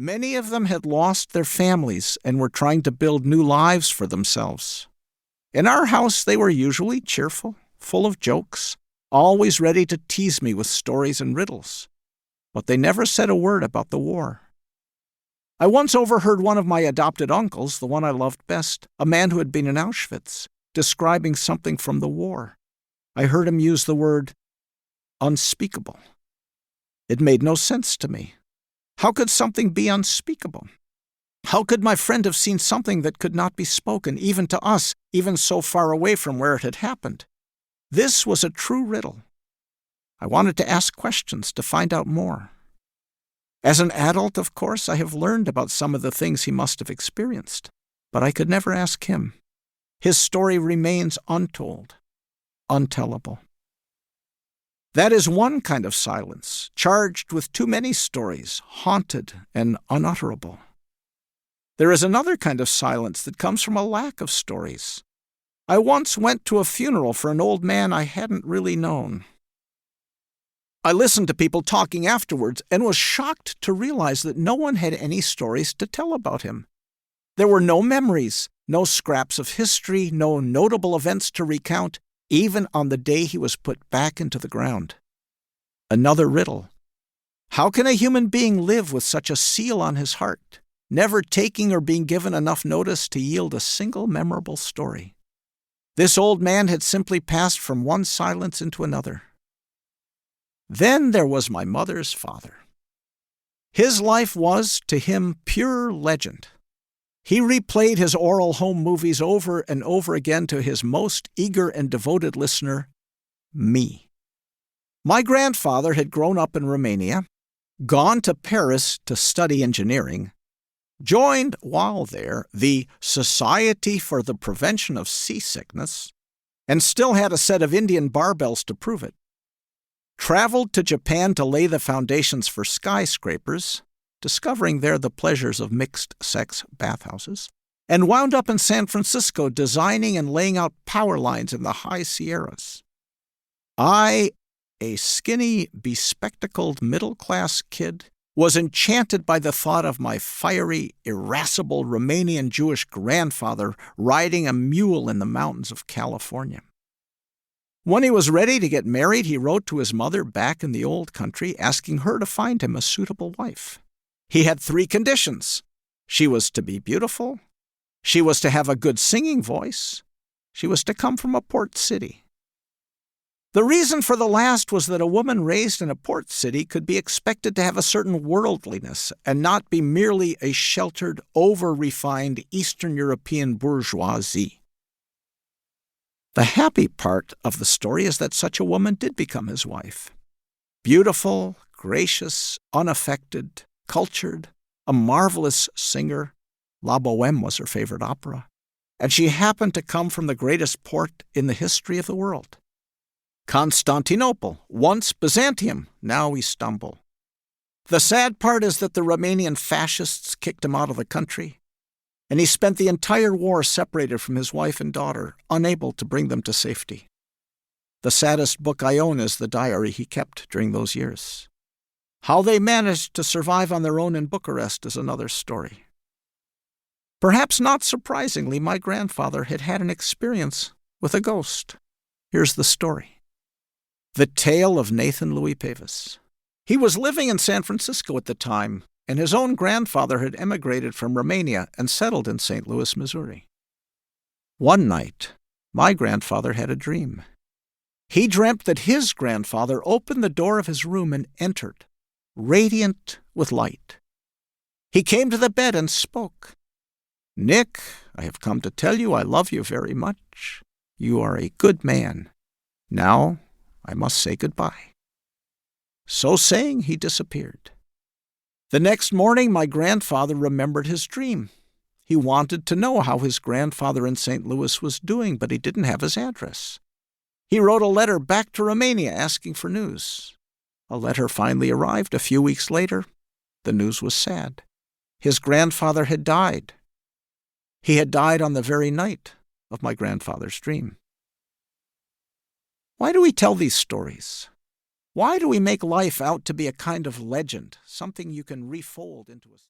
Many of them had lost their families and were trying to build new lives for themselves. In our house, they were usually cheerful, full of jokes, always ready to tease me with stories and riddles. But they never said a word about the war. I once overheard one of my adopted uncles, the one I loved best, a man who had been in Auschwitz, describing something from the war. I heard him use the word unspeakable. It made no sense to me. How could something be unspeakable? How could my friend have seen something that could not be spoken, even to us, even so far away from where it had happened? This was a true riddle. I wanted to ask questions to find out more. As an adult, of course, I have learned about some of the things he must have experienced, but I could never ask him. His story remains untold, untellable. That is one kind of silence, charged with too many stories, haunted and unutterable. There is another kind of silence that comes from a lack of stories. I once went to a funeral for an old man I hadn't really known. I listened to people talking afterwards and was shocked to realize that no one had any stories to tell about him. There were no memories, no scraps of history, no notable events to recount, even on the day he was put back into the ground. Another riddle. How can a human being live with such a seal on his heart, never taking or being given enough notice to yield a single memorable story? This old man had simply passed from one silence into another. Then there was my mother's father. His life was, to him, pure legend. He replayed his oral home movies over and over again to his most eager and devoted listener, me. My grandfather had grown up in Romania, gone to Paris to study engineering, joined, while there, the Society for the Prevention of Seasickness, and still had a set of Indian barbells to prove it. Traveled to Japan to lay the foundations for skyscrapers, discovering there the pleasures of mixed-sex bathhouses, and wound up in San Francisco designing and laying out power lines in the high Sierras. I, a skinny, bespectacled middle-class kid, was enchanted by the thought of my fiery, irascible Romanian Jewish grandfather riding a mule in the mountains of California. When he was ready to get married, he wrote to his mother back in the old country, asking her to find him a suitable wife. He had 3 conditions. She was to be beautiful, she was to have a good singing voice, she was to come from a port city. The reason for the last was that a woman raised in a port city could be expected to have a certain worldliness and not be merely a sheltered, over-refined Eastern European bourgeoisie. The happy part of the story is that such a woman did become his wife. Beautiful, gracious, unaffected, cultured, a marvelous singer. La Bohème was her favorite opera. And she happened to come from the greatest port in the history of the world. Constantinople, once Byzantium, now Istanbul. The sad part is that the Romanian fascists kicked him out of the country, and he spent the entire war separated from his wife and daughter, unable to bring them to safety. The saddest book I own is the diary he kept during those years. How they managed to survive on their own in Bucharest is another story. Perhaps not surprisingly, my grandfather had had an experience with a ghost. Here's the story. The tale of Nathan Louis Pavis. He was living in San Francisco at the time, and his own grandfather had emigrated from Romania and settled in St. Louis, Missouri. One night, my grandfather had a dream. He dreamt that his grandfather opened the door of his room and entered, radiant with light. He came to the bed and spoke. "Nick, I have come to tell you I love you very much. You are a good man. Now, I must say goodbye." So saying, he disappeared. The next morning, my grandfather remembered his dream. He wanted to know how his grandfather in St. Louis was doing, but he didn't have his address. He wrote a letter back to Romania asking for news. A letter finally arrived a few weeks later. The news was sad. His grandfather had died. He had died on the very night of my grandfather's dream. Why do we tell these stories? Why do we make life out to be a kind of legend, something you can refold into a...